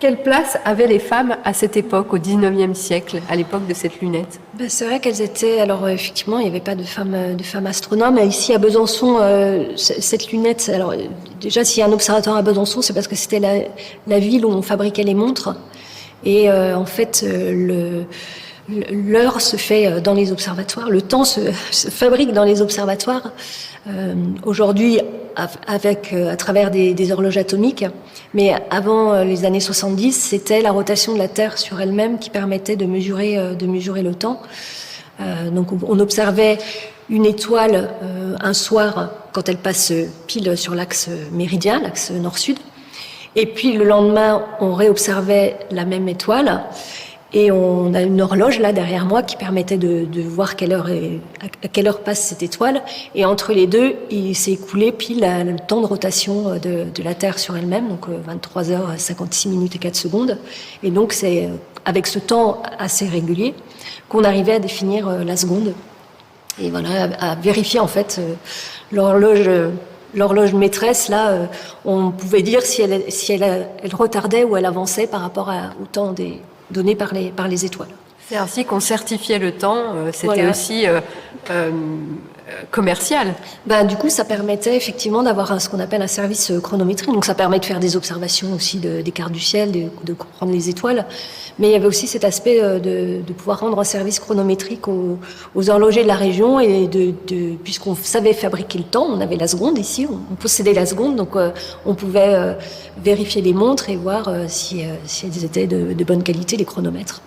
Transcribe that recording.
Quelle place avaient les femmes à cette époque, au 19e siècle, à l'époque de cette lunette? C'est vrai qu'elles étaient... Alors effectivement, il n'y avait pas de femmes astronomes. Ici à Besançon, cette lunette... Alors déjà, s'il y a un observatoire à Besançon, c'est parce que c'était la ville où on fabriquait les montres. Et en fait, l'heure se fait dans les observatoires. Le temps se fabrique dans les observatoires. Aujourd'hui, à travers des horloges atomiques. Mais avant les années 70, c'était la rotation de la Terre sur elle-même qui permettait de mesurer le temps. Donc on observait une étoile un soir quand elle passe pile sur l'axe méridien, l'axe nord-sud. Et puis le lendemain, on réobservait la même étoile. Et on a une horloge là derrière moi qui permettait de voir à quelle heure passe cette étoile. Et entre les deux, il s'est écoulé pile le temps de rotation de la Terre sur elle-même, donc 23h56 et 4 secondes. Et donc c'est avec ce temps assez régulier qu'on arrivait à définir la seconde. Et voilà, à vérifier en fait l'horloge maîtresse, là, on pouvait dire si elle retardait ou elle avançait par rapport au temps donné par les étoiles. C'est ainsi qu'on certifiait le temps, c'était aussi commercial. Du coup, ça permettait effectivement d'avoir ce qu'on appelle un service chronométrique. Donc ça permet de faire des observations aussi des cartes du ciel, de comprendre les étoiles. Mais il y avait aussi cet aspect de pouvoir rendre un service chronométrique aux horlogers de la région. Et puisqu'on savait fabriquer le temps, on avait la seconde ici, on possédait la seconde. Donc on pouvait vérifier les montres et voir si elles étaient de bonne qualité, les chronomètres.